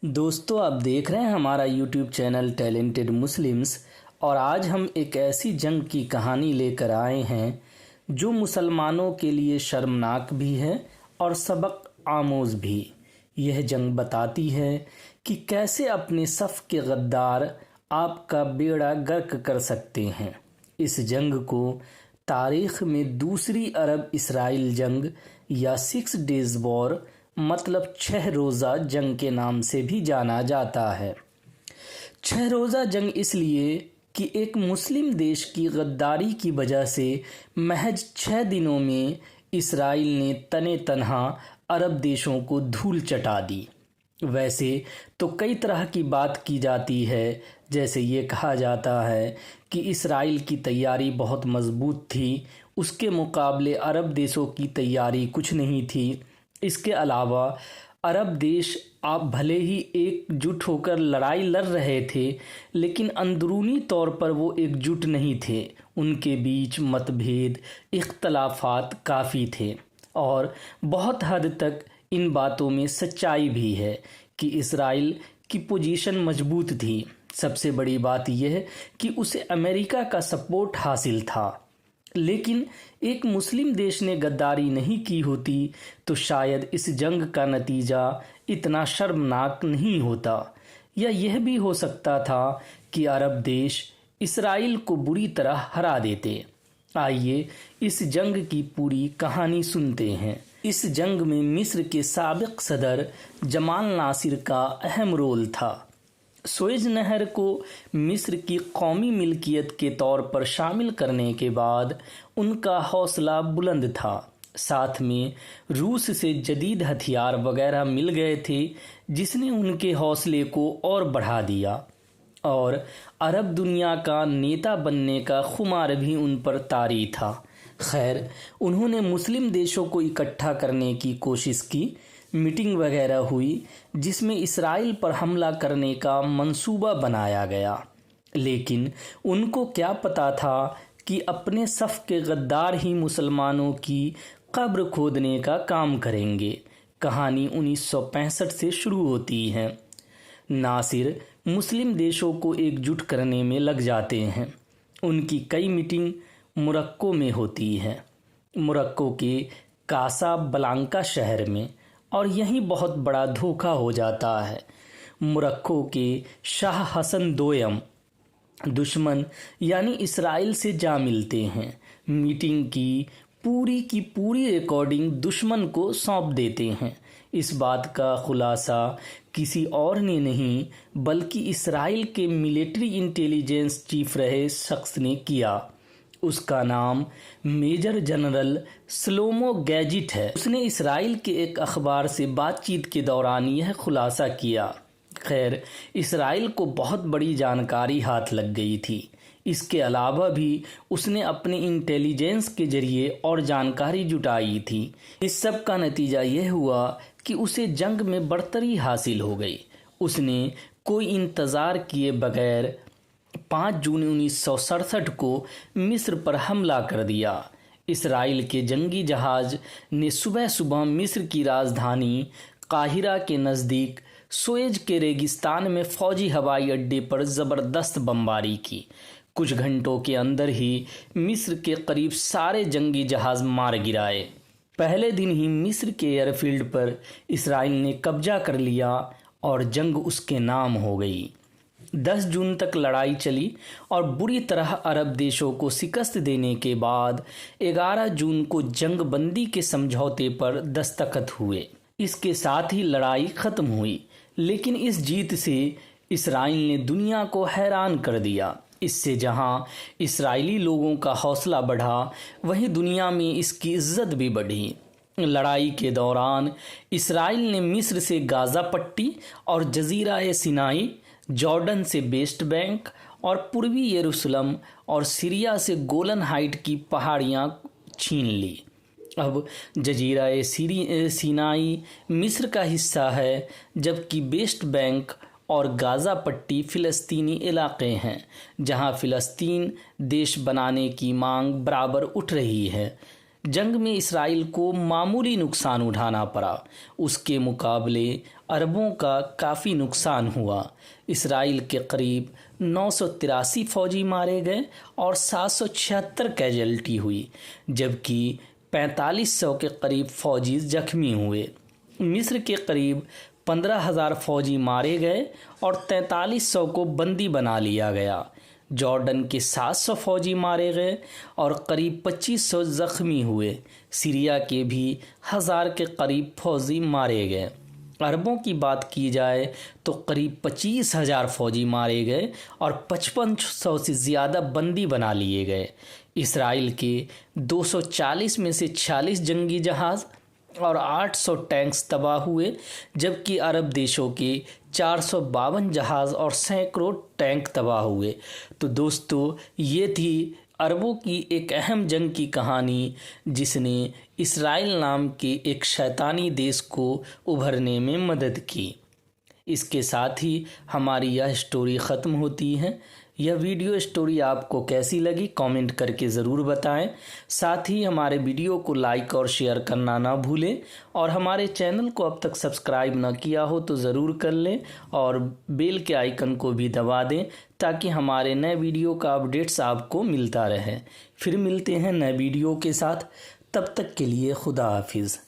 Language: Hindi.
दोस्तों, आप देख रहे हैं हमारा यूट्यूब चैनल टैलेंटेड मुस्लिम्स। और आज हम एक ऐसी जंग की कहानी लेकर आए हैं जो मुसलमानों के लिए शर्मनाक भी है और सबक आमोज़ भी। यह जंग बताती है कि कैसे अपने सफ़ के गद्दार आपका बेड़ा गर्क कर सकते हैं। इस जंग को तारीख़ में दूसरी अरब इसराइल जंग या 6 डेज़ वॉर मतलब 6 रोज़ा जंग के नाम से भी जाना जाता है। 6 रोज़ा जंग इसलिए कि एक मुस्लिम देश की गद्दारी की वजह से महज 6 दिनों में इसराइल ने तने तनहा अरब देशों को धूल चटा दी। वैसे तो कई तरह की बात की जाती है, जैसे ये कहा जाता है कि इसराइल की तैयारी बहुत मजबूत थी, उसके मुकाबले अरब देशों की तैयारी कुछ नहीं थी। इसके अलावा अरब देश आप भले ही एकजुट होकर लड़ाई लड़ रहे थे, लेकिन अंदरूनी तौर पर वो एकजुट नहीं थे। उनके बीच मतभेद, इख्तलाफात काफ़ी थे और बहुत हद तक इन बातों में सच्चाई भी है कि इसराइल की पोजीशन मजबूत थी। सबसे बड़ी बात यह कि उसे अमेरिका का सपोर्ट हासिल था। लेकिन एक मुस्लिम देश ने गद्दारी नहीं की होती तो शायद इस जंग का नतीजा इतना शर्मनाक नहीं होता, या यह भी हो सकता था कि अरब देश इसराइल को बुरी तरह हरा देते। आइए इस जंग की पूरी कहानी सुनते हैं। इस जंग में मिस्र के साबिक सदर जमाल नासिर का अहम रोल था। सुएज नहर को मिस्र की कौमी मिल्कियत के तौर पर शामिल करने के बाद उनका हौसला बुलंद था। साथ में रूस से जदीद हथियार वगैरह मिल गए थे, जिसने उनके हौसले को और बढ़ा दिया और अरब दुनिया का नेता बनने का खुमार भी उन पर तारी था। खैर, उन्होंने मुस्लिम देशों को इकट्ठा करने की कोशिश की। मीटिंग वगैरह हुई जिसमें इसराइल पर हमला करने का मंसूबा बनाया गया, लेकिन उनको क्या पता था कि अपने सफ़ के गद्दार ही मुसलमानों की कब्र खोदने का काम करेंगे। कहानी 1965 से शुरू होती है। नासिर मुस्लिम देशों को एकजुट करने में लग जाते हैं। उनकी कई मीटिंग मोरक्को में होती है, मोरक्को के कासाब्लांका शहर में, और यही बहुत बड़ा धोखा हो जाता है। मोरक्को के शाह हसन दोयम दुश्मन यानी इसराइल से जा मिलते हैं। मीटिंग की पूरी रिकॉर्डिंग दुश्मन को सौंप देते हैं। इस बात का खुलासा किसी और ने नहीं बल्कि इसराइल के मिलिट्री इंटेलिजेंस चीफ रहे शख्स ने किया। उसका नाम मेजर जनरल स्लोमो गैजिट है। उसने इसराइल के एक अखबार से बातचीत के दौरान यह खुलासा किया। खैर, इसराइल को बहुत बड़ी जानकारी हाथ लग गई थी। इसके अलावा भी उसने अपने इंटेलिजेंस के जरिए और जानकारी जुटाई थी। इस सब का नतीजा यह हुआ कि उसे जंग में बढ़तरी हासिल हो गई। उसने कोई इंतज़ार किए बगैर 5 जून 1967 को मिस्र पर हमला कर दिया। इसराइल के जंगी जहाज़ ने सुबह सुबह मिस्र की राजधानी काहिरा के नज़दीक सुएज के रेगिस्तान में फ़ौजी हवाई अड्डे पर ज़बरदस्त बमबारी की। कुछ घंटों के अंदर ही मिस्र के करीब सारे जंगी जहाज़ मार गिराए। पहले दिन ही मिस्र के एयरफील्ड पर इसराइल ने कब्जा कर लिया और जंग उसके नाम हो गई। 10 जून तक लड़ाई चली और बुरी तरह अरब देशों को शिकस्त देने के बाद 11 जून को जंग बंदी के समझौते पर दस्तखत हुए। इसके साथ ही लड़ाई ख़त्म हुई, लेकिन इस जीत से इसराइल ने दुनिया को हैरान कर दिया। इससे जहां इसराइली लोगों का हौसला बढ़ा, वहीं दुनिया में इसकी इज्जत भी बढ़ी। लड़ाई के दौरान इसराइल ने मिस्र से गाज़ा पट्टी और जजीरा सिनाई, जॉर्डन से वेस्ट बैंक और पूर्वी यरूशलेम और सीरिया से गोलन हाइट की पहाड़ियां छीन ली। अब जजीरा सिनाई मिस्र का हिस्सा है, जबकि वेस्ट बैंक और गाज़ा पट्टी फ़िलिस्तीनी इलाक़े हैं, जहां फ़िलिस्तीन देश बनाने की मांग बराबर उठ रही है। जंग में इसराइल को मामूली नुकसान उठाना पड़ा। उसके मुकाबले अरबों का काफ़ी नुकसान हुआ। इसराइल के करीब 983 फौजी मारे गए और 776 कैजुअल्टी हुई, जबकि 4500 के करीब फौजी जख्मी हुए। मिस्र के करीब 15,000 फौजी मारे गए और 4300 को बंदी बना लिया गया। जॉर्डन के 700 फौजी मारे गए और करीब 2500 जख्मी हुए। सीरिया के भी 1000 के करीब फौजी मारे गए। अरबों की बात की जाए तो करीब 25,000 फौजी मारे गए और 5500 से ज़्यादा बंदी बना लिए गए। इसराइल के 240 में से 46 जंगी जहाज़ और 800 टैंक्स तबाह हुए, जबकि अरब देशों के 452 जहाज़ और सैकड़ों टैंक तबाह हुए। तो दोस्तों, ये थी अरबों की एक अहम जंग की कहानी, जिसने इसराइल नाम के एक शैतानी देश को उभरने में मदद की। इसके साथ ही हमारी यह स्टोरी ख़त्म होती है। यह वीडियो स्टोरी आपको कैसी लगी कमेंट करके ज़रूर बताएं। साथ ही हमारे वीडियो को लाइक और शेयर करना ना भूलें, और हमारे चैनल को अब तक सब्सक्राइब ना किया हो तो ज़रूर कर लें और बेल के आइकन को भी दबा दें, ताकि हमारे नए वीडियो का अपडेट्स आपको मिलता रहे। फिर मिलते हैं नए वीडियो के साथ, तब तक के लिए खुदा हाफिज़।